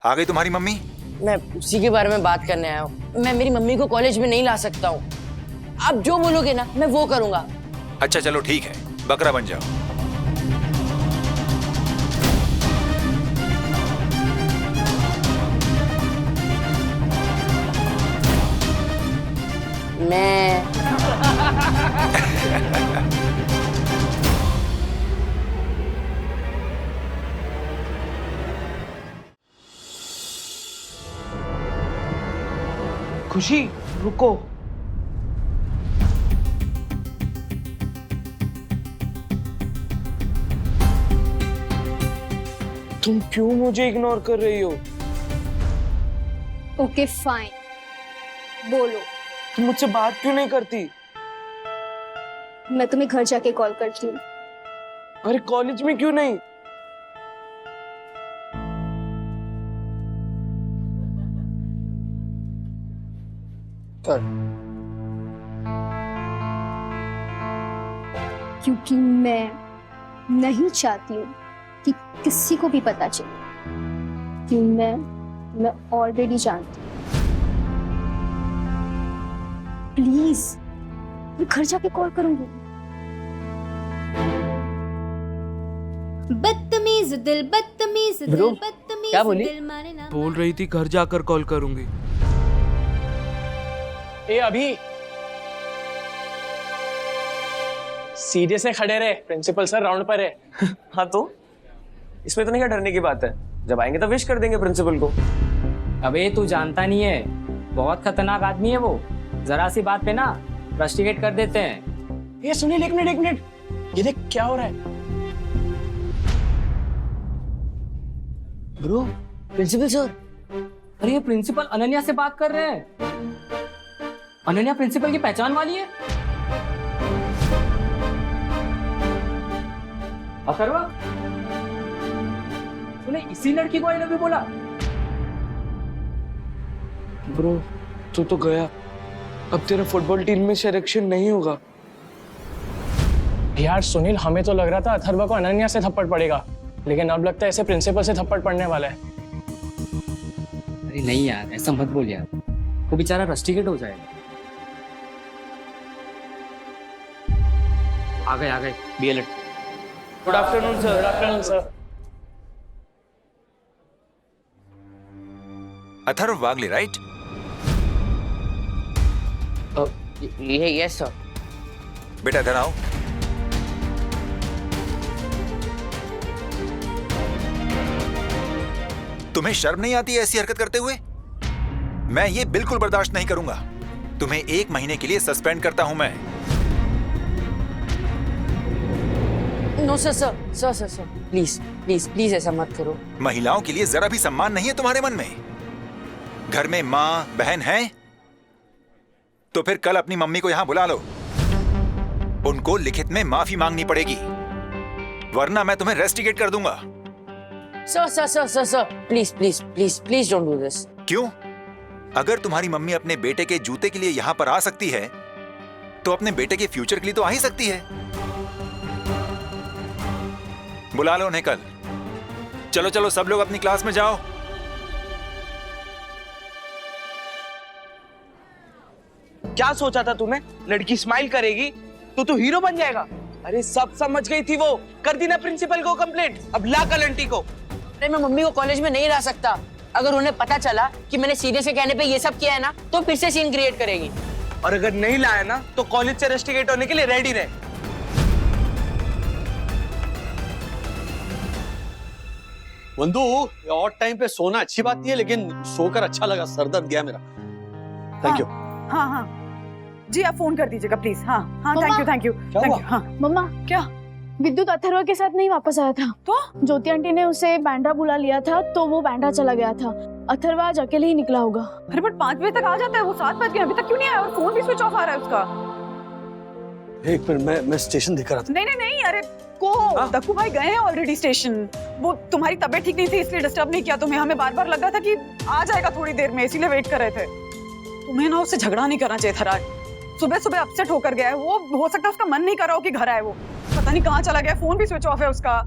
आ गई तुम्हारी मम्मी? मैं उसी के बारे में बात करने आया हूँ। मैं मेरी मम्मी को कॉलेज में नहीं ला सकता हूँ। आप जो बोलोगे ना मैं वो करूँगा। अच्छा चलो ठीक है, बकरा बन जाओ। मैं खुशी रुको। तुम क्यों मुझे इग्नोर कर रही हो? ओके फाइन, बोलो। तुम मुझसे बात क्यों नहीं करती? मैं तुम्हें घर जाके कॉल करती हूँ। अरे कॉलेज में क्यों नहीं? क्योंकि मैं नहीं चाहती हूँ कि किसी को भी पता चले कि मैं ऑलरेडी जानती हूँ। प्लीज, मैं घर जाके कॉल करूंगी। बदतमीज दिल, बदतमीज दिल, ब्रो, बदतमीज क्या बोली? दिल माने ना। बोल रही थी घर जाकर कॉल करूंगी। ए अभी सीधे से खड़े रहे, प्रिंसिपल सर राउंड पर है। हाँ तो इसमें तो नहीं क्या डरने की बात है, जब आएंगे तो विश कर देंगे प्रिंसिपल को। अबे तू जानता नहीं है, बहुत खतरनाक आदमी है वो। जरा सी बात पे ना रस्टिकेट कर देते हैं। ये सुनील, एक मिनट, ये देख क्या हो रहा है। Bro, principal sir. अरे ये प्रिंसिपल अनन्या से बात कर रहे हैं। अनन्या प्रिंसिपल की पहचान वाली है। अथर्वा, तूने इसी लड़की को आई लव यू बोला? ब्रो तू तो गया, अब तेरा फुटबॉल टीम में सिलेक्शन नहीं होगा। यार सुनील, हमें तो लग रहा था अथर्वा को अनन्या से थप्पड़ पड़ेगा, लेकिन अब लगता है ऐसे प्रिंसिपल से थप्पड़ पड़ने वाला है। अरे नहीं यार, ऐसा मत बोल यार, वो बेचारा रस्टिकेट हो जाएगा। आ गए बीएलएड। Good afternoon sir. Good afternoon sir. Atharva Wagle right? ये यस सर। बेटा इधर आओ। तुम्हें शर्म नहीं आती है ऐसी हरकत करते हुए? मैं ये बिल्कुल बर्दाश्त नहीं करूंगा। तुम्हें 1 महीने के लिए सस्पेंड करता हूं मैं। नो सर, प्लीज ऐसा मत करो। महिलाओं के लिए जरा भी सम्मान नहीं है तुम्हारे मन में? घर में माँ बहन है तो फिर कल अपनी मम्मी को यहां बुला लो। उनको लिखित में माफी मांगनी पड़ेगी, वरना मैं तुम्हें रेस्टिकेट कर दूंगा। Sir, please don't do this. क्यों? अगर तुम्हारी मम्मी अपने बेटे के जूते के लिए यहां पर आ सकती है तो अपने बेटे के फ्यूचर के लिए तो आ ही सकती है। बुला लो उन्हें कल। चलो सब लोग अपनी क्लास में जाओ। क्या सोचा था तूने? लड़की स्माइल करेगी तो तू हीरो बन जाएगा। अरे सब समझ गई थी वो। कर दी ना प्रिंसिपल को कंप्लेंट, अब ला कल आंटी को। अरे मैं मम्मी को कॉलेज में नहीं ला सकता। अगर उन्हें पता चला कि मैंने सीधे से कहने पे ये सब किया है ना, तो फिर से सीन क्रिएट करेगी। और अगर नहीं लाया ना तो कॉलेज से रेस्टिकेट होने के लिए रेडी रहे। वंदू, और टाइम पे सोना अच्छी बात नहीं है, लेकिन सोकर अच्छा लगा, सर दर्द गया मेरा। Thank you. हाँ जी, आप फोन कर दीजिएगा प्लीज। हाँ थैंक यू। क्या हुआ? हाँ मम्मा, क्या? विद्युत अथर्वा के साथ नहीं वापस आया था। तो ज्योति आंटी ने उसे बांद्रा बुला लिया था, तो वो बांद्रा चला गया था। अथर्वा आज अकेले ही निकला होगा। अरे बट 5 बजे तक आ जाता है वो, 7 बज गए अभी तक क्यों नहीं आया? और फोन भी स्विच ऑफ आ रहा है उसका। एक मिनट, मैं स्टेशन दिख रहा था। नहीं, अरे दक्कू भाई गए हैं ऑलरेडी स्टेशन। वो तुम्हारी तबीयत ठीक नहीं थी इसलिए डिस्टर्ब नहीं किया तुम्हें। हमें बार बार लग रहा था कि आ जाएगा थोड़ी देर में, इसीलिए वेट कर रहे थे। तुम्हें ना उससे झगड़ा नहीं करना चाहिए था राज। सुबह अपसेट होकर गया है वो। हो सकता है उसका मन नहीं कर रहा हो कि घर आए वो। पता नहीं कहाँ चला गया, फोन भी स्विच ऑफ है उसका।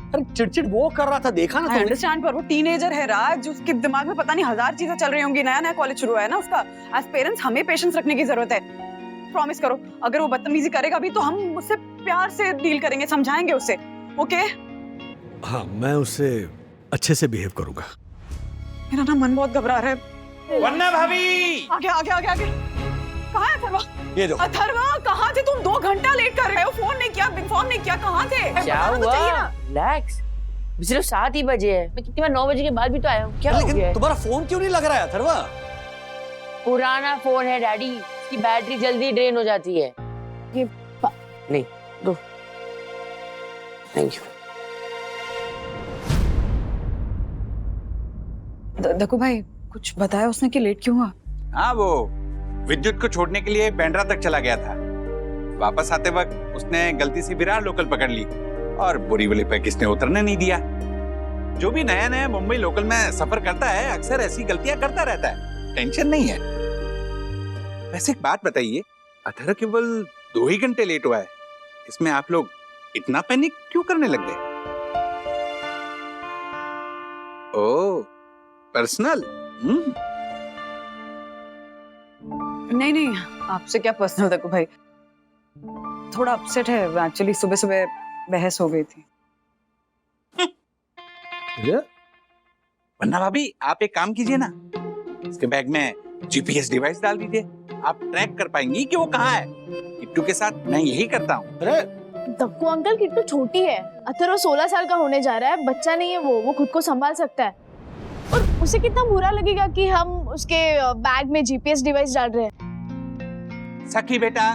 अरे चिड़चिड़ वो कर रहा था, देखा ना आई अंडरस्टैंड, पर वो टीनेजर है राज, उसके दिमाग में पता नहीं हजार चीजें चल रही होंगी, नया नया कॉलेज शुरू है ना उसका। एज पेरेंट्स हमें पेशेंस रखने की जरूरत है। प्रॉमिस करो, अगर वो बदतमीजी करेगा भी तो हम उससे प्यार से डील करेंगे, समझाएंगे उसे, ओके? हाँ, मैं उससे अच्छे से बिहेव करूंगा। मेरा ना मन बहुत घबरा रहा है। वरना भाभी आगे आगे आगे आगे। कहाँ है अथर्वा? ये दो। अथर्वा कहाँ थे तुम? 2 घंटा लेट कर रहे हो, फोन नहीं किया, इन्फॉर्म नहीं किया, कहाँ थे? क्या बताना तो हुआ? चाहिए ना। रिलैक्स, सिर्फ 7 ही बजे है। मैं कितनी बार 9 बजे के बाद भी तो आया हूँ। क्या हो गया लेकिन है? तुम्हारा फोन क्यों नहीं लग रहा है अथर्वा? पुराना फोन है डैडी, इसकी बैटरी जल्दी ड्रेन हो जाती है। ये नहीं दो, थैंक यू। दक्कू भाई कुछ बताया उसने कि लेट क्यों हुआ? हाँ, वो विद्युत को छोड़ने के लिए बैंड्रा तक चला गया था। वापस आते वक्त उसने गलती से विरार लोकल पकड़ ली और बोरीवली पे किसने उतरने नहीं दिया। जो भी नया नया मुंबई लोकल में सफर करता है अक्सर ऐसी गलतियां करता रहता है, टेंशन नहीं है। वैसे एक बात बताइए, अथर्व केवल 2 ही घंटे लेट हुआ है, इसमें आप लोग इतना पैनिक क्यों करने लग गए? ओह, पर्सनल? नहीं नहीं, आपसे क्या पर्सनल दक्कू भाई, थोड़ा अपसेट है एक्चुअली, सुबह सुबह बहस हो गई थी। वरना भाभी आप एक काम कीजिए ना, इसके बैग में जीपीएस डिवाइस डाल दीजिए, आप ट्रैक कर पाएंगी कि वो कहाँ है। किट्टू के साथ मैं यही करता हूँ। अरे दक्कू अंकल, किट्टू छोटी है, अथर्व 16 साल का होने जा रहा है, बच्चा नहीं है वो खुद को संभाल सकता है। और उसे कितना बुरा लगेगा कि हम उसके बैग में जीपीएस डिवाइस डाल रहे हैं। सखी बेटा,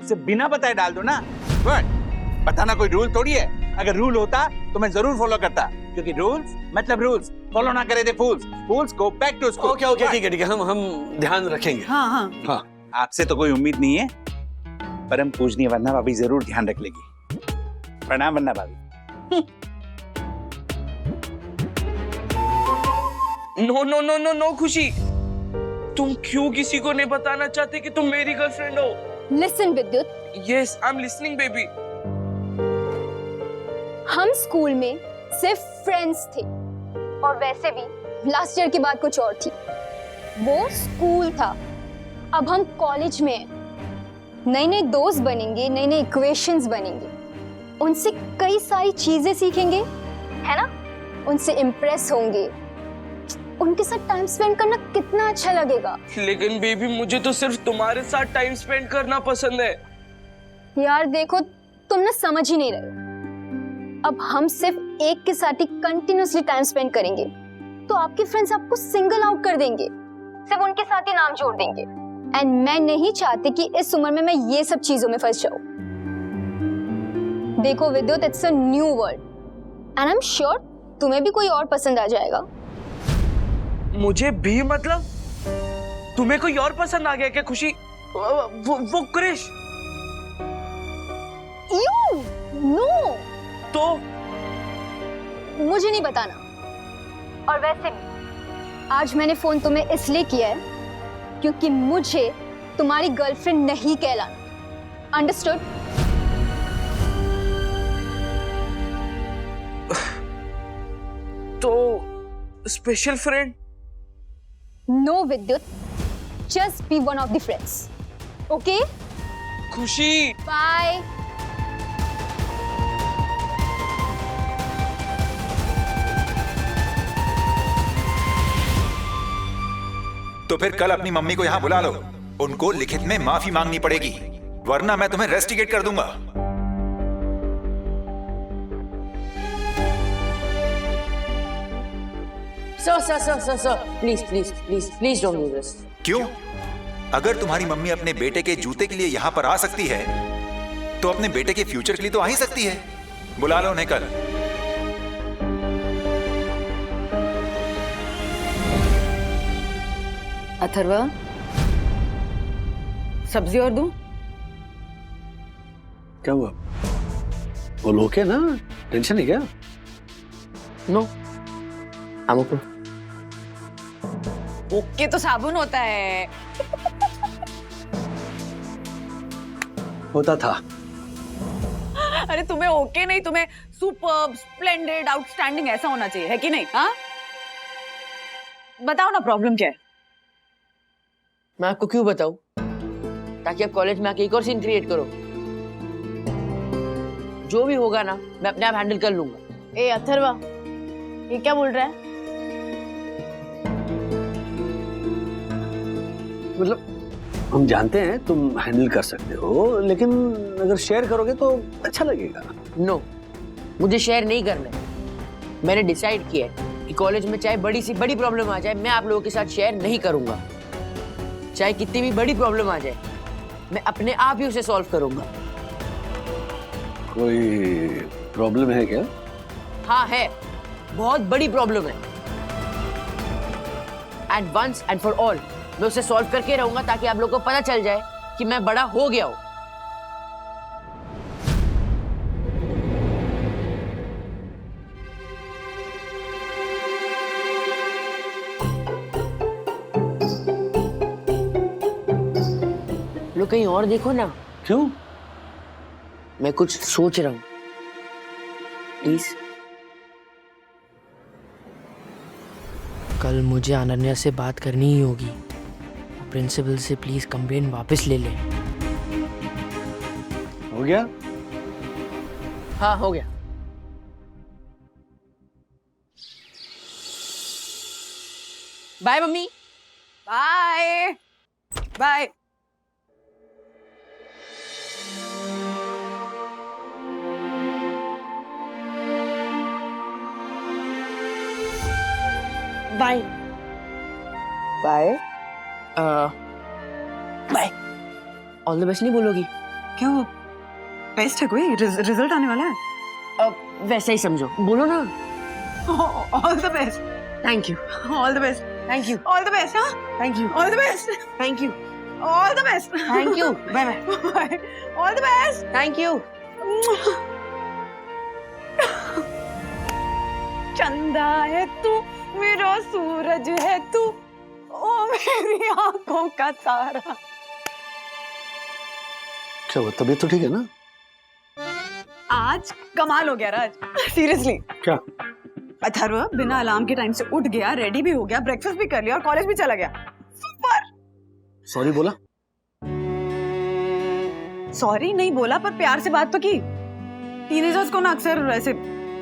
उसे बिना बताए डाल दो ना। बट बताना कोई रूल थोड़ी है, अगर रूल होता तो मैं जरूर फॉलो करता, क्योंकि रूल्स मतलब रूल्स, फॉलो ना करे थे fools, fools go back to school. Okay okay, ठीक है, हम ध्यान रखेंगे। हाँ हाँ हाँ, आपसे तो कोई उम्मीद नहीं है, परम पूजनीय वरना भाभी जरूर ध्यान रख लेगी। प्रणाम वरना भाभी। No no no no no Khushi, तुम क्यों किसी को नहीं बताना चाहते कि तुम मेरी गर्लफ्रेंड हो? लिसन विद्युत, yes I am listening baby. हम स्कूल में सिर्फ फ्रेंड्स थे, और वैसे भी लास्ट ईयर की बात कुछ और थी। वो स्कूल था, अब हम कॉलेज में हैं। नए नए दोस्त बनेंगे, नए नए इक्वेशंस बनेंगे, उनसे कई सारी चीजें सीखेंगे, है ना? उनसे इम्प्रेस होंगे, उनके साथ टाइम स्पेंड करना कितना अच्छा लगेगा। लेकिन बेबी मुझे तो सिर्फ तुम्हारे साथ टाइम स्पेंड करना पसंद है। यार देखो, तुम ना समझ ही नहीं रहे। अब हम सिर्फ एक के साथ ही कंटिन्यूअसली टाइम स्पेंड करेंगे तो आपके फ्रेंड्स आपको सिंगल आउट कर देंगे, सिर्फ उनके साथ ही नाम जोड़ देंगे। एंड मैं नहीं चाहती कि इस उम्र में मैं ये सब चीजों में फंस जाऊं। देखो विद्युत, it's a new world and I am sure तुम्हें भी कोई और पसंद आ जाएगा। मुझे भी मतलब? तुम्हें कोई और पसंद आ गया क्या खुशी? वो क्रिश? यू नो, तो मुझे नहीं बताना। और वैसे भी आज मैंने फोन तुम्हें इसलिए किया है क्योंकि मुझे तुम्हारी गर्लफ्रेंड नहीं कहलाना। अंडरस्टूड? तो स्पेशल फ्रेंड? नो विद्युत, just be one of the friends, okay? खुशी बाय। तो फिर कल अपनी मम्मी को यहाँ बुला लो, उनको लिखित में माफी मांगनी पड़ेगी, वरना मैं तुम्हें रेस्टिकेट कर दूंगा। Sir please please please please don't do this. क्यों? अगर तुम्हारी मम्मी अपने बेटे के जूते के लिए यहाँ पर आ सकती है तो अपने बेटे के फ्यूचर के लिए तो आ ही सकती है। बुला लो उन्हें कल। अथर्वा, सब्जी और दूं? क्या हुआ? वो लोग है ना, टेंशन है क्या? No, I'm okay. ओके तो साबुन होता है। होता था। अरे तुम्हें ओके नहीं, तुम्हें सुपर्ब, स्प्लेंडेड, आउटस्टैंडिंग ऐसा होना चाहिए, है कि नहीं? हाँ, बताओ ना प्रॉब्लम क्या है? मैं आपको क्यों बताऊं? ताकि आप कॉलेज में आके एक और सीन क्रिएट करो। जो भी होगा ना, मैं अपने आप हैंडल कर लूंगा। ए अथर्वा, ये क्या बोल रहा है? मतलब हम जानते हैं तुम हैंडल कर सकते हो, लेकिन अगर शेयर करोगे तो अच्छा लगेगा। नो, मुझे शेयर नहीं करना है। मैंने डिसाइड किया है कि कॉलेज में चाहे बड़ी सी बड़ी प्रॉब्लम आ जाए, मैं आप लोगों के साथ शेयर नहीं करूंगा। चाहे कितनी भी बड़ी प्रॉब्लम आ जाए, मैं अपने आप ही उसे सॉल्व करूंगा। कोई प्रॉब्लम है क्या? हाँ है, बहुत बड़ी प्रॉब्लम है। And once and for all मैं उसे सॉल्व करके रहूंगा, ताकि आप लोगों को पता चल जाए कि मैं बड़ा हो गया हूं। लोग कहीं और देखो ना। क्यों? मैं कुछ सोच रहा हूं, प्लीज। कल मुझे अनन्या से बात करनी ही होगी। प्रिंसिपल से प्लीज कंप्लेन वापस ले ले। हो गया? हाँ हो गया। Bye mummy. Bye bye. Bye bye bye. All the best नहीं बोलोगी? क्यों? बेस्ट है कोई? रिजल्ट आने वाला है। वैसा ही समझो, बोलो ना। All the best. Thank you. All the best. Thank you. All the best. हाँ, thank you. All the best. Thank you. All the best. Thank you. Bye bye. All the best. Thank you. चंदा है तू, मेरा सूरज है तू, ओ मेरी आंखों का तारा। क्या हुआ? तबीयत तो ठीक है ना? आज कमाल हो गया राज, सीरियसली। क्या? अथर्व बिना अलार्म के टाइम से उठ गया, रेडी भी हो गया, ब्रेकफास्ट भी कर लिया और कॉलेज भी चला गया। सुपर। सॉरी बोला? सॉरी नहीं बोला, पर प्यार से बात तो की। टीनेजर्स को ना अक्सर ऐसे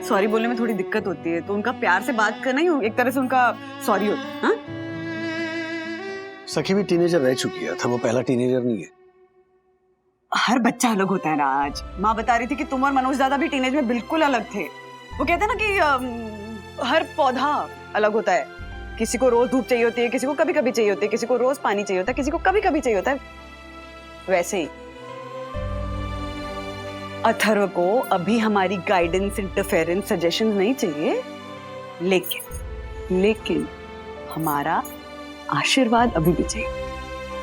सॉरी बोलने में थोड़ी दिक्कत होती है, तो उनका प्यार से बात करना ही एक तरह से उनका सॉरी होता है। हाँ? सखी भी टीनेजर रह चुकी है, था वो पहला टीनेजर नहीं है। हर बच्चा अलग होता है राज। माँ बता रही थी कि तुम और मनोज दादा भी टीनेज में बिल्कुल अलग थे। वो कहते हैं ना कि हर पौधा अलग होता है। किसी को रोज धूप चाहिए होती है, किसी को कभी कभी चाहिए होती है, किसी को रोज पानी चाहिए होता है, किसी को कभी कभी चाहिए होता है। वैसे ही अथर्व को अभी हमारी गाइडेंस, इंटरफेरेंस, सजेशन नहीं चाहिए, लेकिन हमारा आशीर्वाद अभी भी चाहिए।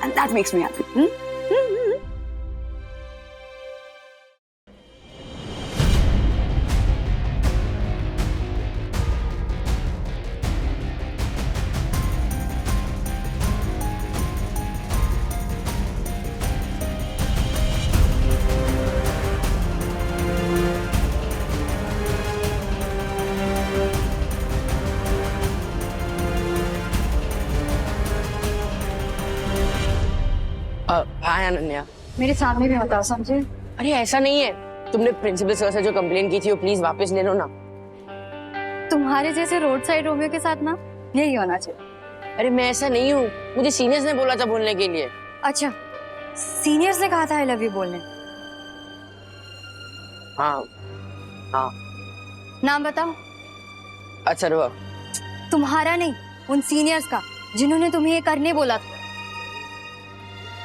And that makes me happy. Hi Ananya. मेरे सामने भी बताओ, समझे? अरे ऐसा नहीं है, तुमने प्रिंसिपल सर से जो कंप्लेन की थी वो प्लीज वापस ले लो ना। तुम्हारे जैसे रोड साइड रोमियो के साथ ना यही होना चाहिए। अरे मैं ऐसा नहीं हूँ, मुझे सीनियर्स ने बोला था बोलने के लिए। अच्छा, सीनियर्स ने कहा था आई लव यू बोलने? हाँ हाँ। नाम बताओ। अच्छा रुआ। तुम्हारा नहीं, उन सीनियर्स का जिन्होंने तुम्हें ये करने बोला था।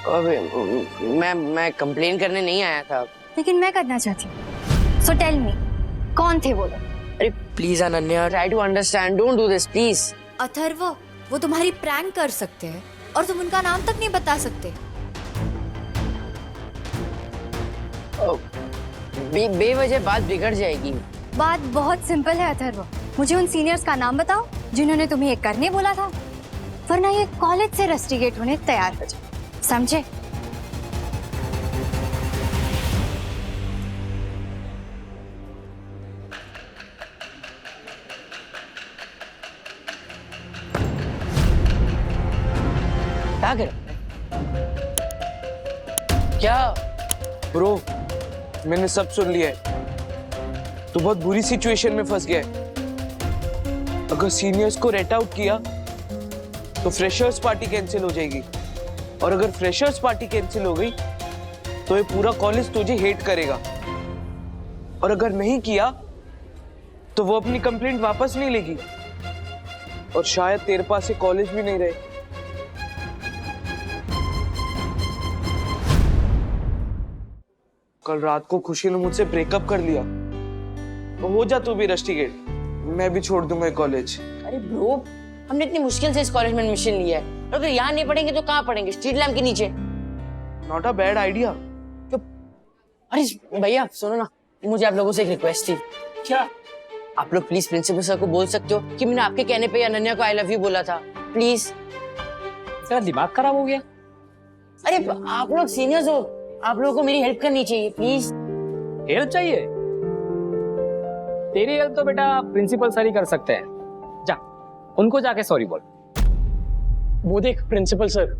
अबे मैं कंप्लेन करने नहीं आया था। लेकिन मैं करना चाहती हूँ। सो टेल मी, कौन थे वो लोग? अरे please Ananya, try to understand, don't do this please. Atharv, वो तुम्हारी प्रैंक कर सकते हैं और तुम उनका नाम तक नहीं बता सकते। बेवजह बात बिगड़ जाएगी। बात बहुत सिंपल है अथर्व, मुझे उन सीनियर्स का नाम बताओ जिन्होंने तुम्हें ये करने बोला था, वरना ये कॉलेज से रस्टिकेट होने तैयार हो जाए, समझे? क्या कर क्या? ब्रो, मैंने सब सुन लिया है। तू बहुत बुरी सिचुएशन में फंस गया है। अगर सीनियर्स को रेट आउट किया तो फ्रेशर्स पार्टी कैंसिल हो जाएगी, और अगर फ्रेशर्स पार्टी कैंसिल हो गई तो ये पूरा कॉलेज तुझे हेट करेगा, और अगर नहीं किया तो वो अपनी कंप्लेंट वापस नहीं लेगी, और शायद तेरे पास ये कॉलेज भी नहीं रहे। कल रात को खुशी ने मुझसे ब्रेकअप कर लिया, तो हो जा तू भी रस्टिकेट, मैं भी छोड़ दूंगा ये कॉलेज। अरे ब्रो, हमने इतनी मुश्किल से इस कॉलेज में एडमिशन लिया है, और अगर यहाँ नहीं पढ़ेंगे तो कहाँ पढ़ेंगे? स्ट्रीट लैम्प के नीचे। Not a bad idea. अरे भैया सुनो ना, मुझे आप लोगों से एक रिक्वेस्ट थी। क्या? आप लोग प्लीज प्रिंसिपल सर को बोल सकते हो कि मैंने आपके कहने पे अनन्या को आई लव यू बोला था, प्लीज। तेरा दिमाग खराब हो गया? अरे आप लोग सीनियर्स हो, आप लोगों को मेरी हेल्प करनी चाहिए, प्लीज। हेल्प चाहिए? तेरी हेल्प तो बेटा प्रिंसिपल सर ही कर सकते हैं। जा, उनको जाके सॉरी बोल। वो देख प्रिंसिपल सर।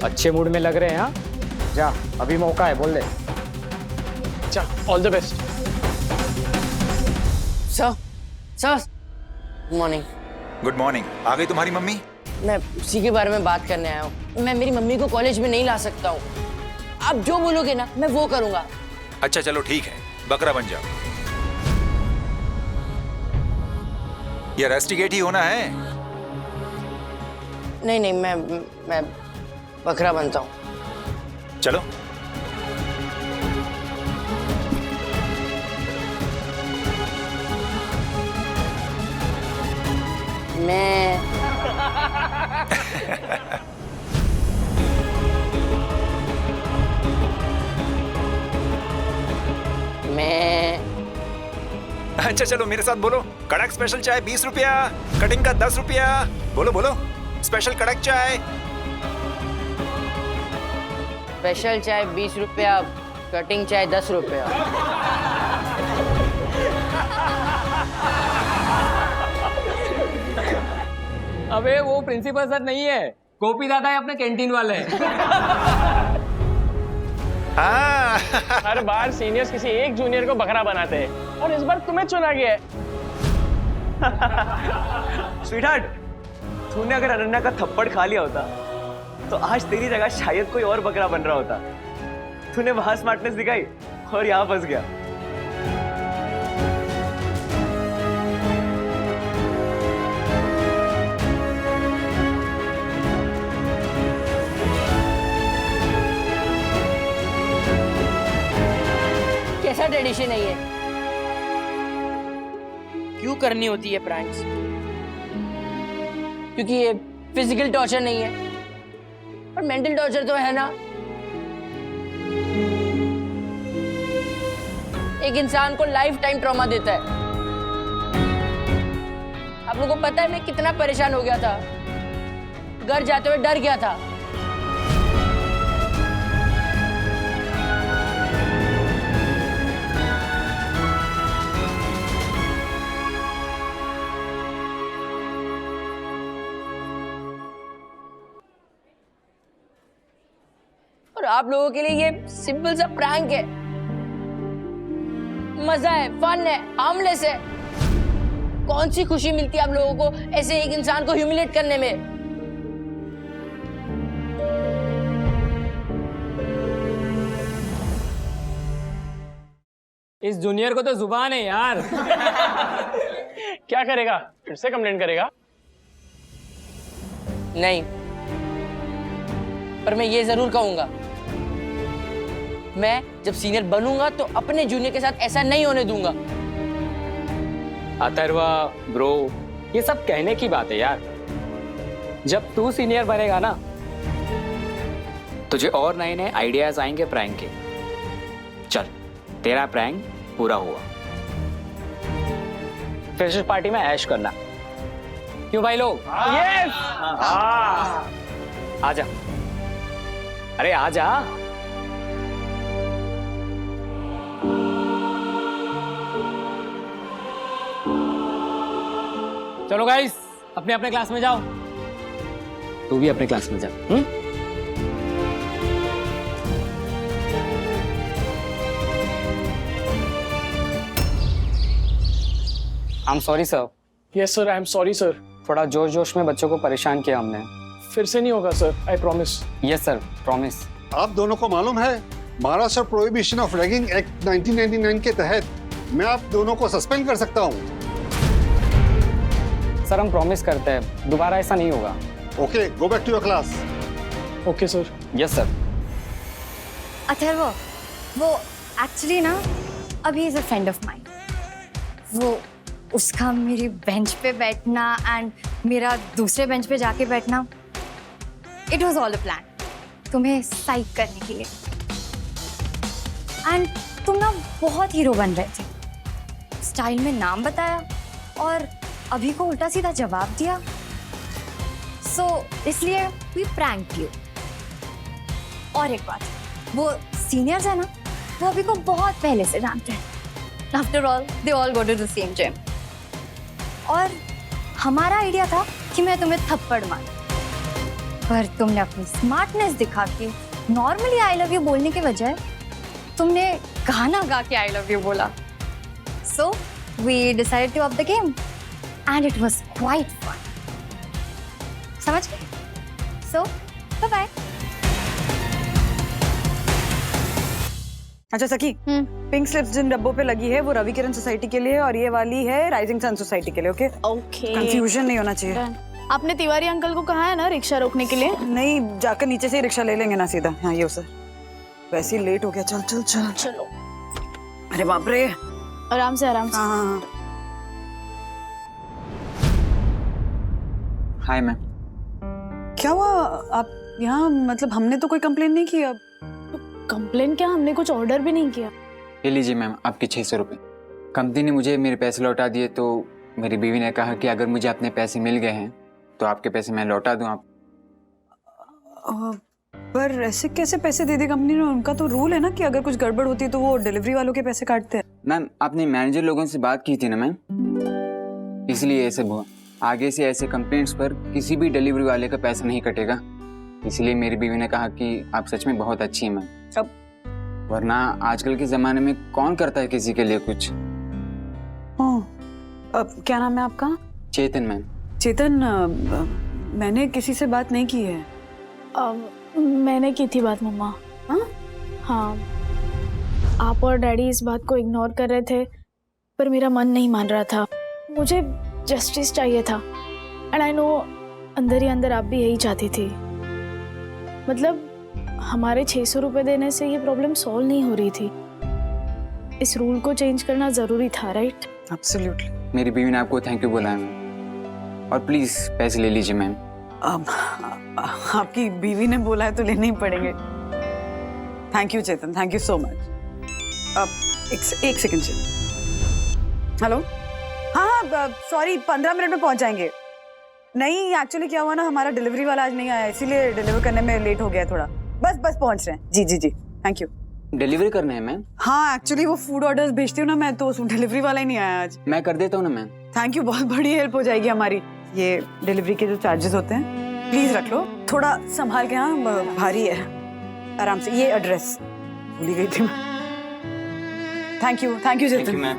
अच्छे मूड में लग रहे हैं। हाँ, जा, अभी मौका है, बोल दे। जा, all the best. Sir, sir, good morning. Good morning. आ गई तुम्हारी मम्मी? मैं उसी के बारे में बात करने आया हूँ। मैं मेरी मम्मी को कॉलेज में नहीं ला सकता हूँ। आप जो बोलोगे ना मैं वो करूँगा। अच्छा चलो ठीक है, बकरा बन जाओ। ये रेस्टिकेट ही होना है? नहीं नहीं, मैं बकरा बनता हूँ। चलो। मैं अच्छा चलो मेरे साथ बोलो। कड़क स्पेशल चाय 20 रुपया, कटिंग का 10 रुपया। बोलो बोलो, स्पेशल कड़क चाय। स्पेशल चाय 20 रुपया, कटिंग चाय 10 रुपया। अबे वो प्रिंसिपल सर नहीं है, गोपी दादा है अपने कैंटीन वाले। हर बार सीनियर्स किसी एक जूनियर को बकरा बनाते हैं, और इस बार तुम्हें चुना गया है। स्वीटहार्ट, तूने अगर अनन्या का थप्पड़ खा लिया होता तो आज तेरी जगह शायद कोई और बकरा बन रहा होता। तूने वहां स्मार्टनेस दिखाई और यहाँ फंस गया। कैसा ट्रेडिशन है ये? क्यों करनी होती है प्रैंक्स? क्योंकि ये फिजिकल टॉर्चर नहीं है, पर मेंटल टॉर्चर तो है ना। एक इंसान को लाइफ टाइम ट्रॉमा देता है। आप लोगों को पता है मैं कितना परेशान हो गया था, घर जाते हुए डर गया था। और आप लोगों के लिए ये सिंपल सा प्रैंक है, मजा है, फन है, हार्मलेस है। कौन सी खुशी मिलती है आप लोगों को ऐसे एक इंसान को ह्यूमिलेट करने में? इस जूनियर को तो जुबान है यार। क्या करेगा? फिर से कंप्लेंट करेगा? नहीं, पर मैं ये जरूर कहूंगा, मैं जब सीनियर बनूंगा तो अपने जूनियर के साथ ऐसा नहीं होने दूंगा। अथर्वा ब्रो, ये सब कहने की बात है यार। जब तू सीनियर बनेगा ना, तुझे और नए नए आइडियाज आएंगे प्रैंक के। चल, तेरा प्रैंक पूरा हुआ। फ्रेशर्स पार्टी में ऐश करना, क्यों भाई लोग? यस। आजा, अरे आजा। चलो गाइस, अपने अपने क्लास में जाओ। तू भी अपने क्लास में जा। I am sorry sir. Yes sir, I am sorry sir. थोड़ा जोश जोश में बच्चों को परेशान किया हमने। फिर से नहीं होगा sir, I promise. Yes sir, promise. आप दोनों को मालूम है Maharashtra prohibition of ragging act 1999 के तहत मैं आप दोनों को सस्पेंड कर सकता हूँ। सर हम प्रॉमिस करते हैं दोबारा ऐसा नहीं होगा। Okay, go back to your class. Okay sir. Yes sir. Atharv, वो एक्चुअली ना अभी is a friend of mine. वो उसका मेरी बेंच पे बैठना एंड मेरा दूसरे बेंच पे जाके बैठना, it was all a plan तुम्हें साइक करने के लिए। एंड तुम ना बहुत हीरो बन रहे थे, स्टाइल में नाम बताया और अभी को उल्टा सीधा जवाब दिया। सो इसलिए वी प्रैंक यू। और एक बात, वो सीनियर्स है ना, वो अभी को बहुत पहले से जानते हैं। After all they all go to the same gym. और हमारा आइडिया था कि मैं तुम्हें थप्पड़ मारूं, पर तुमने अपनी स्मार्टनेस दिखा के नॉर्मली आई लव यू बोलने के बजाय तुमने गाना गा के आई लव यू बोला। So we decided to up the game and it was quite fun. समझ गए? So bye bye. अच्छा सखी, पिंक स्लिप्स जिन डब्बों पे लगी है वो रवि किरण सोसाइटी के लिए और ये वाली है राइजिंग सन सोसाइटी के लिए। ओके ओके, कंफ्यूजन नहीं होना चाहिए। आपने तिवारी अंकल को कहा है ना रिक्शा रोकने के लिए? नहीं, जाकर नीचे से ही रिक्शा ले लेंगे ना सीधा। हाँ ये सर, वैसे ही लेट हो गया। चल चल चल चलो। अरे बाप रे, आराम से आराम से। हाँ। Hi ma'am. क्या हुआ आप यहाँ? मतलब हमने तो कोई कंप्लेन नहीं की। अब कंप्लेन क्या, हमने कुछ ऑर्डर भी नहीं किया। ये लीजिए मैम आपके 600 रुपये। कंपनी ने मुझे मेरे पैसे लौटा दिए, तो मेरी बीवी ने कहा कि अगर मुझे अपने पैसे मिल गए हैं तो आपके पैसे मैं लौटा दूं। आप पर ऐसे कैसे पैसे दे दी कंपनी ने? उनका तो रूल है ना कि अगर कुछ गड़बड़ होती है तो वो डिलीवरी वालों के पैसे काटते हैं। मैम आपने मैनेजर लोगों से बात की थी ना मैम, इसलिए ऐसे हुआ। आगे से ऐसे कंप्लेंट्स पर किसी भी डिलीवरी वाले का पैसा नहीं कटेगा। इसलिए मेरी बीवी ने कहा कि आप सच में बहुत अच्छी हैं मैम। अब वरना आजकल के जमाने में कौन करता है किसी के लिए कुछ। अब क्या नाम है आपका? चेतन मैम। चेतन, मैंने किसी से बात नहीं की है। मैंने की थी बात मम्मा। हाँ, आप और डैडी इस बात को इग्नोर कर रहे थे, पर मेरा मन नहीं मान रहा था। मुझे जस्टिस चाहिए था एंड आई नो अंदर ही अंदर आप भी यही चाहती थी। मतलब हमारे 600 रुपए देने से ये प्रॉब्लम सॉल्व नहीं हो रही थी। इस रूल को चेंज करना जरूरी था, राइट? एब्सोल्युटली। मेरी बीवी ने आपको थैंक यू बोला है मैम, और प्लीज पैसे ले लीजिए मैम। अब आपकी बीवी ने बोला है तो लेने ही पड़ेंगे। Thank you Chetan, thank you so much. अब एक सेकंड चेतन। हेलो, हाँ सॉरी, 15 मिनट में पहुंच जाएंगे। नहीं एक्चुअली क्या हुआ ना, हमारा डिलीवरी वाला आज नहीं आया, इसीलिए डिलीवर करने में लेट हो गया थोड़ा। बस पहुंच रहे हैं। जी जी जी, थैंक यू। डिलीवरी करना है मैम? हाँ एक्चुअली वो फूड ऑर्डर्स भेजती हूँ ना मैं, तो डिलीवरी वाला ही नहीं आया आज। मैं कर देता हूँ ना मैम। थैंक यू, बहुत बड़ी हेल्प हो जाएगी हमारी। ये डिलीवरी के जो चार्जेस होते हैं प्लीज रख लो, थोड़ा संभाल के। हाँ भारी है, आराम से। ये एड्रेस भूल गई थी मैं। Thank you Chetan ma'am.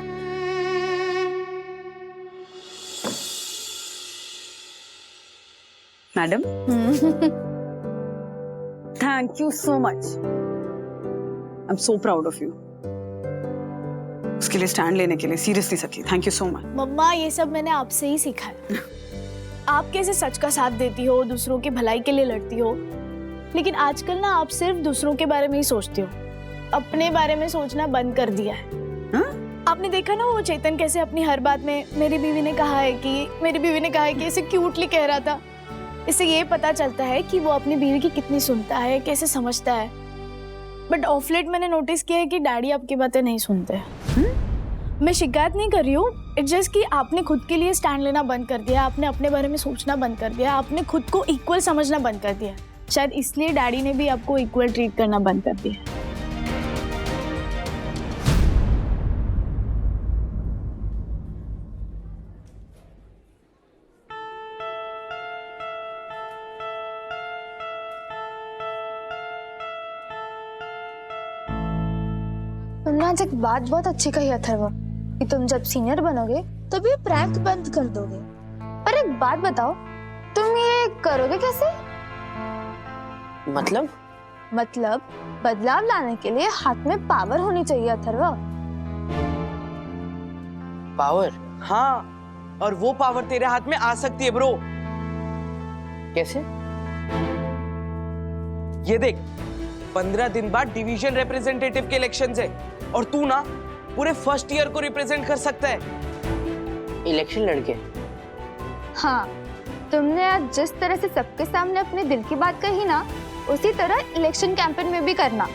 Madam, thank you so much. I am so proud of you. उसके लिए स्टैंड लेने के लिए सीरियसली सखी, थैंक यू सो मच। मम्मा ये सब मैंने आपसे ही सीखा है। आप कैसे सच का साथ देती हो, दूसरों की भलाई के लिए लड़ती हो, लेकिन आजकल ना आप सिर्फ दूसरों के बारे में ही सोचती हो, अपने बारे में सोचना बंद कर दिया है। आपने देखा ना वो चेतन कैसे अपनी हर बात में मेरी बीवी ने कहा है कि ऐसे क्यूटली कह रहा था। इससे ये पता चलता है कि वो अपनी बीवी की कितनी सुनता है, कैसे समझता है। बट ऑफ लेट मैंने नोटिस किया है कि डैडी आपकी बातें नहीं सुनते। मैं शिकायत नहीं कर रही हूँ, इट्स जस्ट कि आपने खुद के लिए स्टैंड लेना बंद कर दिया, आपने अपने बारे में सोचना बंद कर दिया, आपने खुद को इक्वल समझना बंद कर दिया। शायद इसलिए डैडी ने भी आपको इक्वल ट्रीट करना बंद कर दिया। आज एक बात बहुत अच्छी कही अथर्व कि तुम जब सीनियर बनोगे तब ये प्रैंक बंद कर दोगे। पर एक बात बताओ, तुम ये करोगे कैसे? मतलब बदलाव लाने के लिए हाथ में पावर होनी चाहिए अथर्व। पावर? हाँ, और वो पावर तेरे हाथ में आ सकती है ब्रो। कैसे? ये देख, 15 दिन बाद डिवीजन रिप्रेजेंटेटिव के इलेक्शंस है और तू ना पूरे फर्स्ट ईयर को रिप्रेजेंट कर सकता है। इलेक्शन लड़के? हाँ, तुमने आज जिस तरह से सबके सामने अपने दिल की बात कही ना, उसी तरह इलेक्शन कैंपेन में भी करना।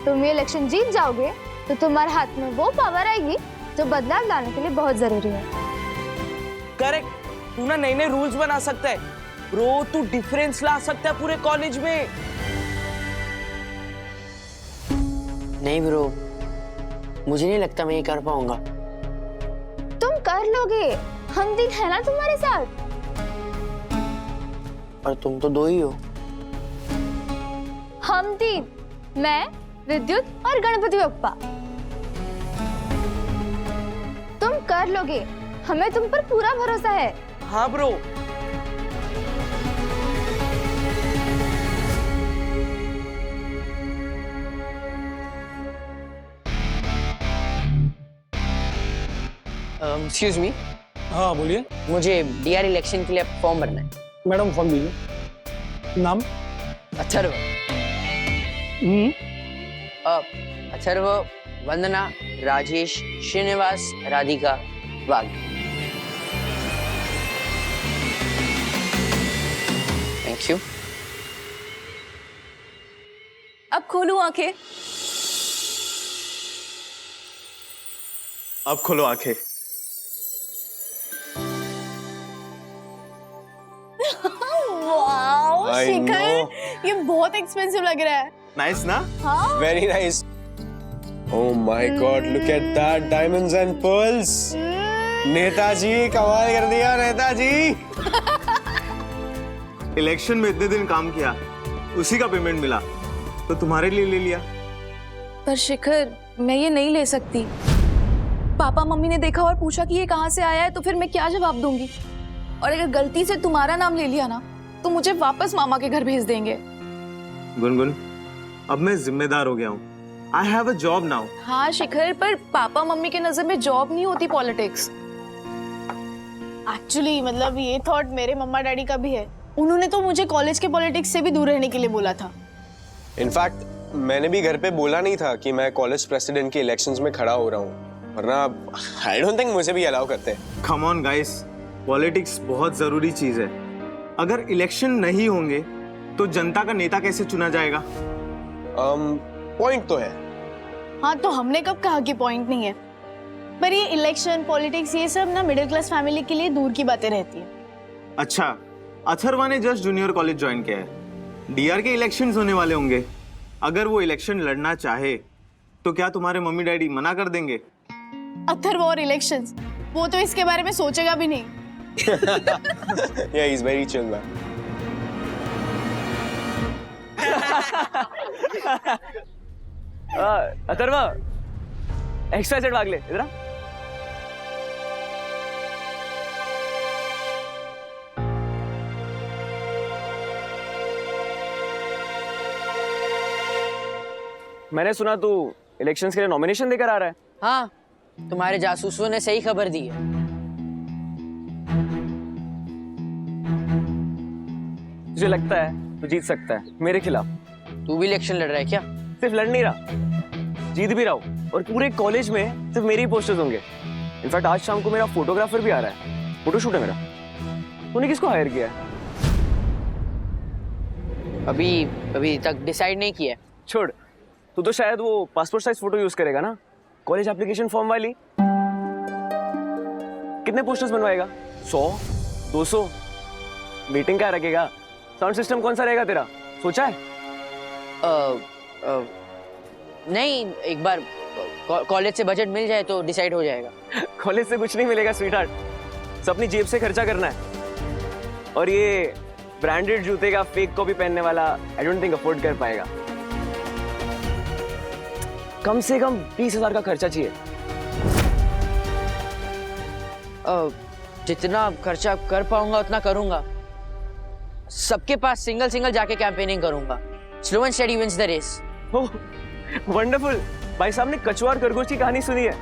तुम ये इलेक्शन जीत जाओगे तो तुम्हारे हाथ में वो पावर आएगी जो बदलाव लाने के लिए बहुत जरूरी है। करेक्ट, तू ना नए नए रूल्स बना सकता है ब्रो, तू डिफरेंस ला सकता है पूरे कॉलेज में। नहीं ब्रो, मुझे नहीं लगता मैं ये कर पाऊंगा। तुम कर लोगे, हम दिन है ना तुम्हारे साथ। और तुम तो 2 ही हो। हम तीन, मैं, विद्युत और गणपति बप्पा। तुम कर लोगे, हमें तुम पर पूरा भरोसा है। हाँ ब्रो। Excuse me. हाँ बोलिए। मुझे डीआर इलेक्शन के लिए फॉर्म भरना है। मैडम फॉर्म दीजिए। नाम? अथर्व। अथर्व, वंदना, राजेश, श्रीनिवास, राधिका, वाघ। Thank you. अब खोलो आंखें। अब खोलो आंखें। Wow I Shikhar, know. ये बहुत एक्सपेंसिव लग रहा है। नाइस ना? हाँ। Very nice. Oh my God, look at that, diamonds and pearls. Netaji कमाल कर दिया नेताजी। इलेक्शन में इतने दिन काम किया, उसी का पेमेंट मिला, तो तुम्हारे लिए ले लिया। पर शिखर, मैं ये नहीं ले सकती। पापा मम्मी ने देखा और पूछा कि ये कहाँ से आया है, तो फिर मैं क्या जवाब दूंगी? और अगर गलती से तुम्हारा नाम ले लिया ना, तो मुझे वापस मामा के घर भेज देंगे। गुनगुन, अब मैं जिम्मेदार हो गया हूँ। I have a job now. हाँ शिखर, पर पापा मम्मी के नजर में जॉब नहीं होती पॉलिटिक्स। एक्चुअली मतलब ये थॉट मेरे मम्मा डैडी का भी है। उन्होंने तो मुझे कॉलेज के पॉलिटिक्स से भी दूर रहने के लिए बोला था। इनफैक्ट मैंने भी घर पे बोला नहीं था कि मैं कॉलेज प्रेसिडेंट के इलेक्शंस में खड़ा हो रहा हूँ, वरना आई डोंट थिंक मुझे भी अलाउ करते हैं। कम ऑन गाइस, पॉलिटिक्स बहुत जरूरी चीज है। अगर इलेक्शन नहीं होंगे तो जनता का नेता कैसे चुना जाएगा? पॉइंट तो है। हाँ, तो हमने कब कहा कि पॉइंट नहीं है? पर ये इलेक्शन पॉलिटिक्स ये सब ना मिडिल क्लास फैमिली के लिए दूर की बातें रहती है। अच्छा, अथर्वा ने जस्ट जूनियर कॉलेज ज्वाइन किया है। डीआर के इलेक्शंस होने वाले होंगे। अगर वो इलेक्शन लड़ना चाहे तो क्या तुम्हारे मम्मी डैडी मना कर देंगे? अथर्व और इलेक्शंस, वो तो इसके बारे में सोचेगा भी नहीं। Yeah, he's very chill man. Atharva, extra set भाग ले इधर आ। मैंने सुना तू इलेक्शंस के लिए नॉमिनेशन देकर आ रहा है। हाँ, तुम्हारे जासूसों ने सही खबर दी है। मुझे लगता है तू जीत सकता है मेरे खिलाफ। तू भी इलेक्शन लड़ रहा है क्या? सिर्फ लड़ नहीं रहा, जीत भी रहा हूँ, और पूरे कॉलेज में सिर्फ मेरे ही पोस्टर्स होंगे। इनफैक्ट आज शाम को मेरा फोटोग्राफर भी आ रहा है, फोटोशूट है मेरा। तूने किसको हायर किया है? अभी तक डिसाइड नहीं किया। छोड़, तू तो शायद वो पासपोर्ट साइज फोटो यूज करेगा ना, कॉलेज एप्लीकेशन फॉर्म वाली। कितने पोस्टर्स बनवाएगा? 100, 200? मीटिंग क्या रखेगा? साउंड सिस्टम कौन सा रहेगा तेरा, सोचा है? नहीं, एक बार कॉलेज से बजट मिल जाए तो डिसाइड हो जाएगा। कॉलेज से कुछ नहीं मिलेगा स्वीटहार्ट, सब अपनी जेब से खर्चा करना है। और ये ब्रांडेड जूते का फेक कॉपी पहनने वाला आई डोंट थिंक अफोर्ड कर पाएगा। कम से कम 20,000 का खर्चा चाहिए। जितना खर्चा कर पाऊंगा उतना करूंगा। सबके पास सिंगल सिंगल जाके कैंपेनिंग करूंगा। Slow and steady wins the race. Oh wonderful. भाई साहब ने कछुआ और खरगोश की कहानी सुनी है,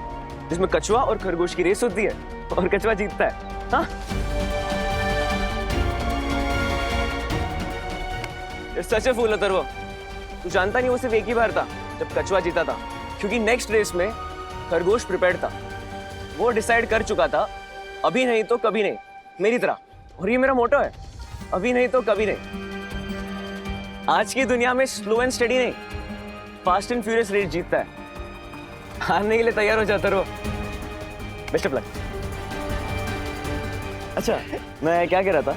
जिसमें कछुआ और खरगोश की रेस होती है और कछुआ जीतता है। हाँ? सच है फूल अथर्व, तू जानता नहीं वो सिर्फ एक ही बार था जब कछुआ जीता था, क्योंकि नेक्स्ट रेस में खरगोश प्रिपेयर्ड था। वो डिसाइड कर चुका था अभी नहीं तो कभी नहीं, मेरी तरह। और ये मेरा मोटो है, अभी नहीं तो कभी नहीं। आज की दुनिया में स्लो एंड स्टेडी नहीं, फास्ट एंड फ्यूरियस रेस जीतता है। हारने के लिए तैयार हो जाता रहो। Best of luck. अच्छा मैं क्या कह रहा था,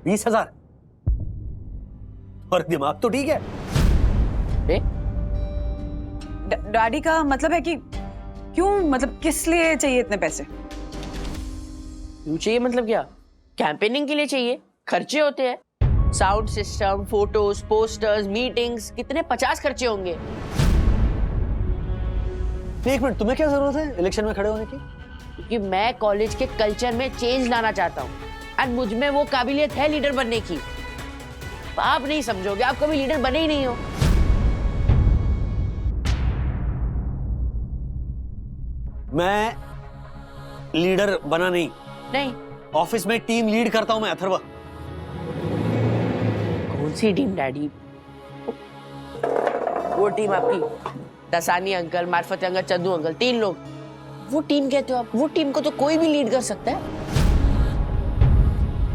20,000 और दिमाग तो ठीक है। डैडी का मतलब है कि क्यों, मतलब किस लिए चाहिए इतने पैसे? क्यों चाहिए मतलब क्या? कैंपेनिंग के लिए चाहिए। खर्चे होते हैं, sound system, photos, posters, meetings, कितने 50 खर्चे होंगे। एक मिनट, तुम्हें क्या जरूरत है इलेक्शन में खड़े होने की? क्योंकि मैं कॉलेज के कल्चर में चेंज लाना चाहता हूँ एंड मुझ में वो काबिलियत है लीडर बनने की। आप नहीं समझोगे, आप कभी लीडर बने ही नहीं हो। मैं लीडर बना नहीं, ऑफिस में टीम लीड करता हूं मैं अथर्व। कौन सी टीम डैडी? वो टीम आपकी दसानी अंकल, मार्फत अंकल, चंदू अंकल, 3 लोग। वो टीम कहते हो आप? वो टीम को तो कोई भी लीड कर सकता है।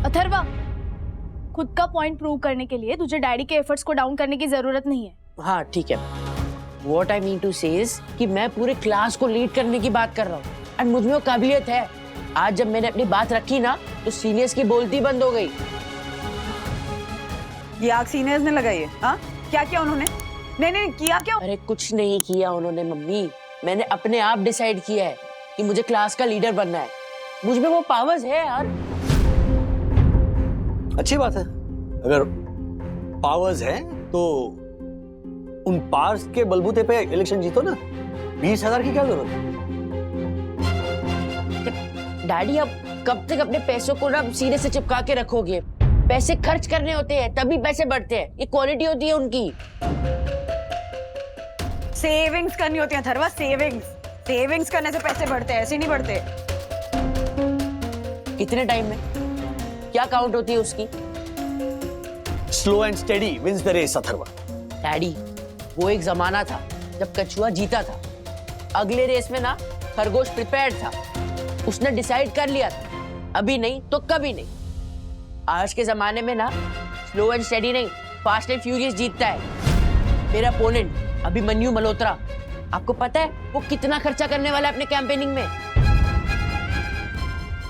अथर्वा, खुद का पॉइंट प्रूव करने के लिए तुझे डैडी के एफर्ट्स को डाउन करने की जरूरत नहीं है। हाँ ठीक है। What I mean to say is कि मैं पूरे क्लास को लीड करने की बात कर रहा हूँ एंड मुझ में वो काबिलियत है। आज जब मैंने अपनी बात रखी ना तो सीनियर्स की बोलती बंद हो गई। ये आग सीनियर्स ने लगाई है? हाँ, क्या किया उन्होंने? नहीं किया क्या? अरे कुछ नहीं किया उन्होंने मम्मी, मैंने अपने आप डिसाइड किया है कि मुझे क्लास का लीडर बनना है। मुझ में वो पावर्स है यार। अच्छी बात है, अगर पावर्स है तो उन पावर्स के बलबूते पे इलेक्शन जीतो ना। 20,000 की क्या जरूरत है? डैडी अब कब तक अपने पैसों को ना सीने से चिपका के रखोगे? पैसे खर्च करने होते हैं तभी पैसे बढ़ते हैं, ये क्वालिटी होती है उनकी। सेविंग्स करनी होती है अथर्वा, सेविंग्स करने से पैसे बढ़ते हैं, ऐसे नहीं बढ़ते। कितने टाइम में क्या काउंट होती है उसकी? Slow and steady wins the race Atharva. Daddy वो एक जमाना था जब कछुआ जीता था। अगले रेस में ना खरगोश प्रिपेयर्ड था, उसने डिसाइड कर लिया था अभी नहीं तो कभी नहीं। आज के जमाने में ना स्लो एंड स्टेडी नहीं, फास्ट एंड फ्यूरियस जीतता है। मेरा अपोनेंट अभिमन्यु मल्होत्रा, आपको पता है वो कितना खर्चा करने वाला है अपने कैंपेनिंग में?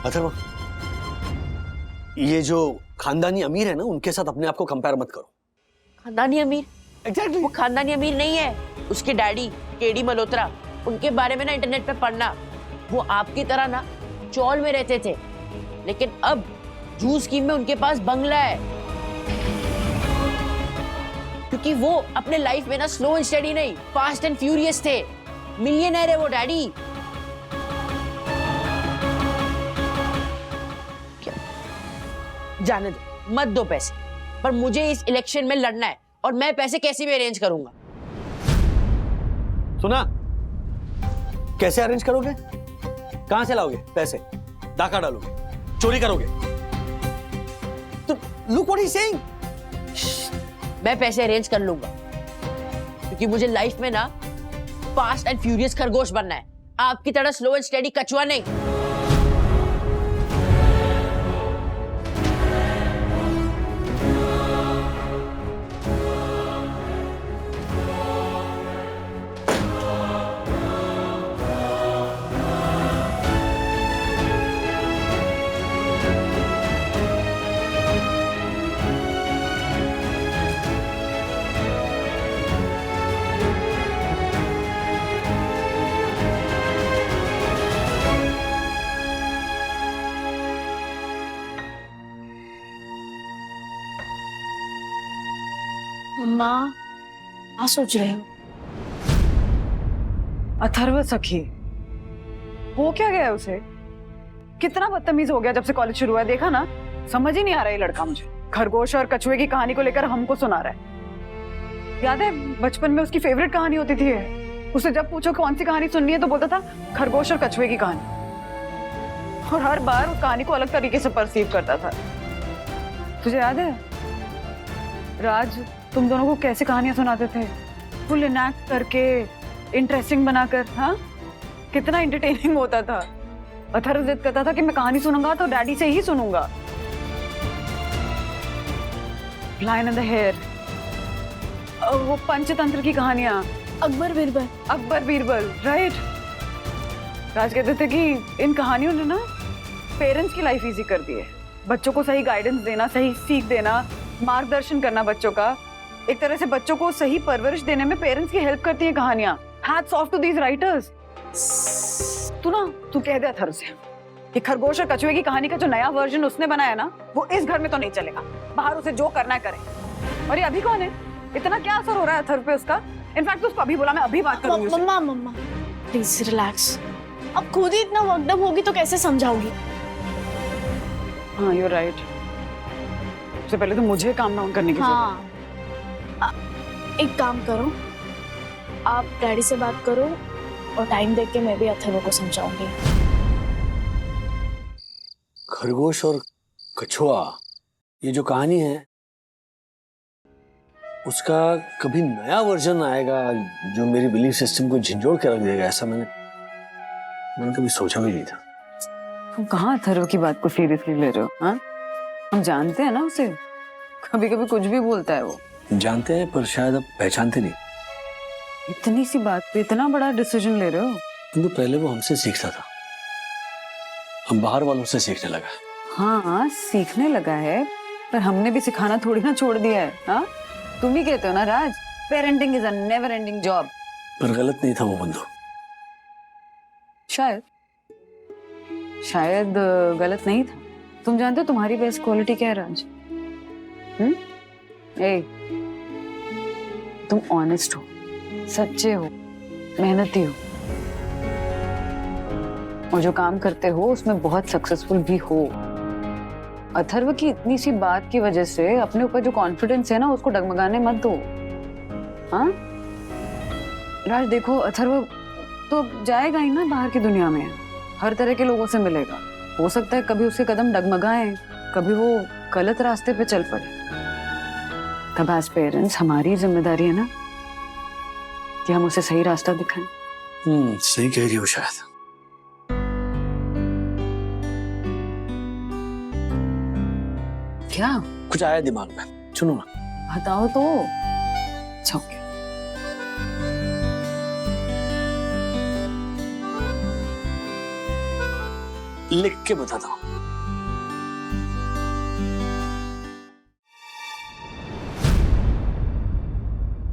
अथर्वा, ये जो खानदानी अमीर है ना, उनके साथ अपने आप को कंपेयर मत करो। खानदानी अमीर? Exactly. वो खानदानी अमीर नहीं है, उसके डैडी केडी मल्होत्रा, उनके बारे में ना इंटरनेट पे पढ़ना। वो आपकी तरह ना चौल में रहते थे, लेकिन अब जूस स्कीम में उनके पास बंगला है। क्योंकि वो अपने लाइफ में ना स्लो एंड स्टेडी नहीं, फास्ट एंड फ्यूरियस थे। मिलियनर है वो डैडी। जाने दो, मत दो पैसे, पर मुझे इस इलेक्शन में लड़ना है और मैं पैसे कैसे भी अरेंज करूंगा। सुना, कैसे अरेंज करोगे? कहां से लाओगे पैसे? डाका डालोगे? चोरी करोगे? तो लुक व्हाट ही सेइंग। मैं पैसे अरेंज कर लूंगा क्योंकि मुझे लाइफ में ना फास्ट एंड फ्यूरियस खरगोश बनना है, आपकी तरह स्लो एंड स्टेडी कछुआ नहीं। मम्मा क्या सोच रहे हो? अथर्व सखी, हो क्या गया है उसे? कितना बदतमीज हो गया जब से कॉलेज शुरू हुआ है, देखा ना? समझ ही नहीं आ रहा ये लड़का मुझे। खरगोश और कछुए की कहानी को लेकर हमको सुना रहा है। याद है बचपन में उसकी फेवरेट कहानी होती थी ये। उसे जब पूछो कौन सी कहानी सुननी है तो बोलता था खरगोश और कछुए की कहानी, और हर बार उस कहानी को अलग तरीके से परसीव करता था। तुझे याद है राज, तुम दोनों को कैसे कहानियां सुनाते थे? फुल इनैक्ट करके, इंटरेस्टिंग बनाकर। हाँ, कितना एंटरटेनिंग होता था। अथर्व जिद करता था कि मैं कहानी सुनूंगा तो डैडी से ही सुनूंगा। लायन एंड द हेयर, वो पंचतंत्र की कहानियां, अकबर बीरबल। अकबर बीरबल, राइट। राज कहते थे कि इन कहानियों ने ना पेरेंट्स की लाइफ इजी कर दी है। बच्चों को सही गाइडेंस देना, सही सीख देना, मार्गदर्शन करना बच्चों का, एक तरह से बच्चों को सही परवरिश देने में पेरेंट्स की हेल्प करती है कहानियां। Hats off to these writers. तू कह दे अथर्व से कि खरगोश और कछुए की कहानी का जो नया वर्जन उसने बनाया ना, वो इस घर में तो नहीं चलेगा। बाहर उसे जो करना है करे। और ये अभी कौन है? इतना क्या असर हो रहा है अथर्व पे उसका? इनफैक्ट उसको अभी बोला, मैं अभी बात करूंगी उससे। मम्मा प्लीज रिलैक्स। अब खुद ही इतना वर्कड अप होगी तो कैसे समझाओगी? हाँ, यू राइट। सबसे पहले तो मुझे काम डाउन करने की हाँ, एक काम करो, आप डैडी से बात करो और टाइम देख के मैं भी अथर्व को समझाऊंगी। खरगोश और कछुआ, ये जो कहानी है उसका कभी नया वर्जन आएगा जो मेरी बिलीफ सिस्टम को झंझोड़ के रख देगा, ऐसा मैंने कभी सोचा भी नहीं था। तुम कहाँ अथर्व की बात को सीरियसली ले रहे हो? हाँ, हम जानते हैं ना उसे, कभी कभी कुछ भी बोलता है वो। जानते हैं पर शायद अब पहचानते नहीं। इतनी सी बात पे इतना बड़ा डिसीजन ले रहे हो? किंतु पहले वो हमसे सीखता था, हम बाहर वालों से सीखने लगा। हाँ, सीखने लगा है, पर हमने भी सिखाना थोड़ी ना छोड़ दिया है। हाँ, तुम ही कहते हो ना Raj, parenting is a never ending job. पर गलत नहीं था वो बंदू। शायद गलत नहीं था। तुम जानते हो तुम्हारी बेस्ट क्वालिटी क्या है राज? तुम ऑनेस्ट हो, सच्चे हो, मेहनती हो, और जो काम करते हो उसमें बहुत सक्सेसफुल भी हो। अथर्व की इतनी सी बात की वजह से अपने ऊपर जो कॉन्फिडेंस है ना, उसको डगमगाने मत दो। हाँ राज, देखो अथर्व तो जाएगा ही ना बाहर की दुनिया में, हर तरह के लोगों से मिलेगा। हो सकता है कभी उसके कदम डगमगाएं, कभी वो गलत रास्ते पे चल पड़े। तब एज पेरेंट्स हमारी जिम्मेदारी है ना कि हम उसे सही रास्ता दिखाएं। सही कह रही हो शायद। क्या कुछ आया दिमाग में, सुनो ना। बताओ तो। अच्छा, ओके। लिख के बताता हूँ।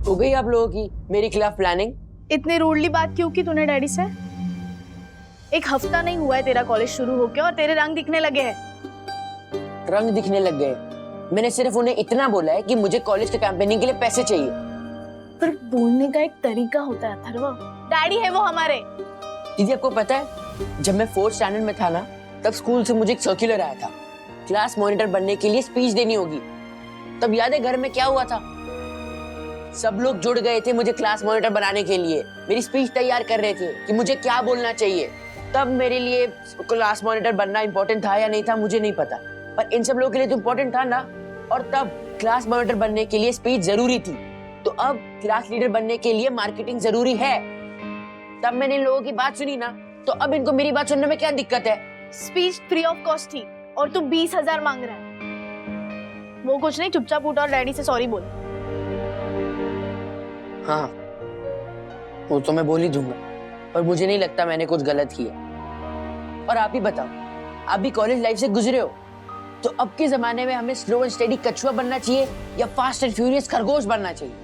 हो गई आप लोगों की मेरे खिलाफ प्लानिंग? इतनी रूडली बात क्यों की तूने डैडी से? एक हफ्ता नहीं हुआ है तेरा कॉलेज शुरू होके और तेरे रंग दिखने लगे हैं। रंग दिखने लग गए? मैंने सिर्फ उन्हें इतना बोला है कि मुझे कॉलेज के कैंपेनिंग के लिए पैसे चाहिए। पर बोलने का एक तरीका होता है अथर्व। डैडी है वो हमारे। दीदी आपको पता है, जब मैं 4th स्टैंडर्ड में था ना, तब स्कूल से मुझे एक सर्कुलर आया था, क्लास मॉनिटर बनने के लिए स्पीच देनी होगी। तब याद है घर में क्या हुआ था? सब लोग जुड़ गए थे मुझे क्लास मॉनिटर बनाने के लिए, मेरी स्पीच तैयार कर रहे थे कि मुझे क्या बोलना चाहिए। तब मेरे लिए क्लास मॉनिटर बनना इंपॉर्टेंट था या नहीं था मुझे नहीं पता, पर इन सब लोगों के लिए तो इंपॉर्टेंट था ना। और तब क्लास मॉनिटर बनने के लिए स्पीच जरूरी थी, तो अब क्लास लीडर बनने के लिए मार्केटिंग जरूरी है। तब मैंने इन लोगों की बात सुनी ना, तो अब इनको मेरी बात सुनने में क्या दिक्कत है? स्पीच फ्री ऑफ कॉस्ट थी और तू 20,000 मांग रहा है। वो कुछ नहीं, चुपचाप उठ और डैडी से सॉरी बोल। हाँ, वो तो मैं बोल ही दूंगा, पर मुझे नहीं लगता मैंने कुछ गलत किया। और आप ही बताओ, आप भी कॉलेज लाइफ से गुजरे हो, तो अब के जमाने में हमें स्लो एंड स्टेडी कछुआ बनना चाहिए या फास्ट एंड फ्यूरियस खरगोश बनना चाहिए?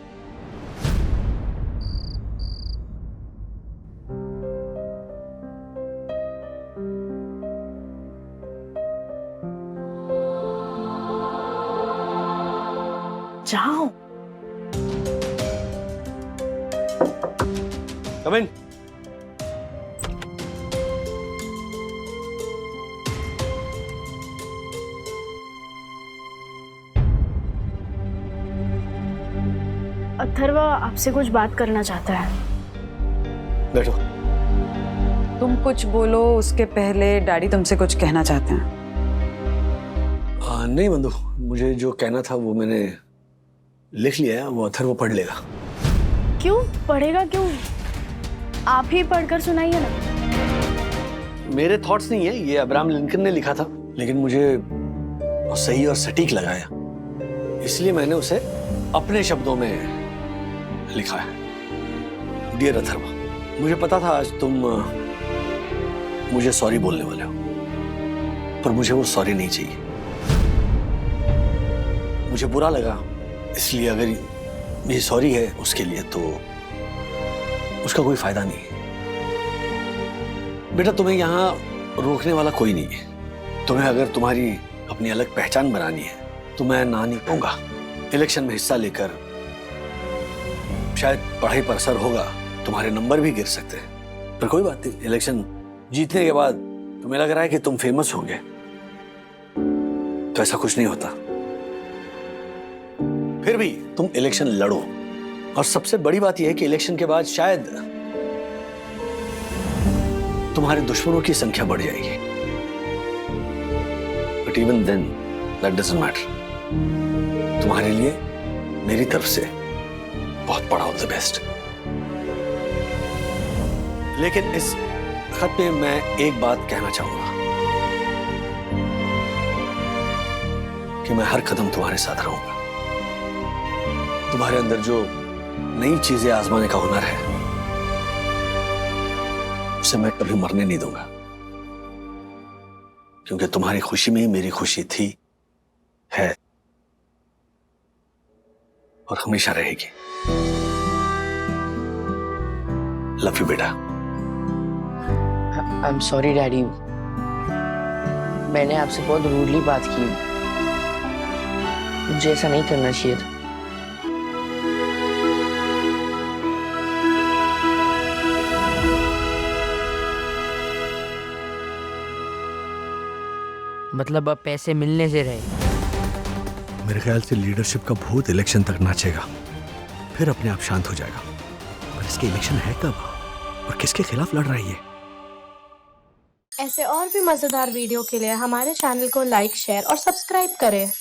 जाओ। कम इन। अथर्व आपसे कुछ बात करना चाहता है। बैठो। तुम कुछ बोलो उसके पहले डैडी तुमसे कुछ कहना चाहते हैं। नहीं बंधु, मुझे जो कहना था वो मैंने लिख लिया है, वो अथर्व पढ़ लेगा। क्यों पढ़ेगा? क्यों? आप ही पढ़कर सुनाइए ना। मेरे थॉट्स नहीं है, ये अब्राहम लिंकन ने लिखा था, लेकिन मुझे सही और सटीक लगाया, इसलिए मैंने उसे अपने शब्दों में लिखा है। डियर अथर्व, मुझे पता था आज तुम मुझे सॉरी बोलने वाले हो, पर मुझे वो सॉरी नहीं चाहिए। मुझे बुरा लगा, इसलिए अगर ये सॉरी है उसके लिए, तो उसका कोई फायदा नहीं है। बेटा, तुम्हें यहाँ रोकने वाला कोई नहीं है। तुम्हें अगर तुम्हारी अपनी अलग पहचान बनानी है तो मैं ना नहीं कहूंगा। इलेक्शन में हिस्सा लेकर शायद पढ़ाई पर असर होगा, तुम्हारे नंबर भी गिर सकते हैं, पर कोई बात नहीं। इलेक्शन जीतने के बाद तुम्हें लग रहा है कि तुम फेमस हो गए, तो ऐसा कुछ नहीं होता। फिर भी तुम इलेक्शन लड़ो, और सबसे बड़ी बात यह है कि इलेक्शन के बाद शायद तुम्हारे दुश्मनों की संख्या बढ़ जाएगी, but even then that doesn't matter. तुम्हारे लिए मेरी तरफ से बहुत बड़ा ऑल द बेस्ट। लेकिन इस खत में मैं एक बात कहना चाहूंगा कि मैं हर कदम तुम्हारे साथ रहूंगा। तुम्हारे अंदर जो नई चीजें आजमाने का हुनर है, उसे मैं कभी मरने नहीं दूंगा, क्योंकि तुम्हारी खुशी में ही मेरी खुशी थी, है और हमेशा रहेगी। लव यू बेटा। आई एम सॉरी डैडी, मैंने आपसे बहुत रूडली बात की, मुझे ऐसा नहीं करना चाहिए था। मतलब अब पैसे मिलने से रहे। मेरे ख्याल से लीडरशिप का भूत इलेक्शन तक नाचेगा, फिर अपने आप शांत हो जाएगा। पर इसके इलेक्शन है कब और किसके खिलाफ लड़ रही है? ऐसे और भी मजेदार वीडियो के लिए हमारे चैनल को लाइक, शेयर और सब्सक्राइब करें।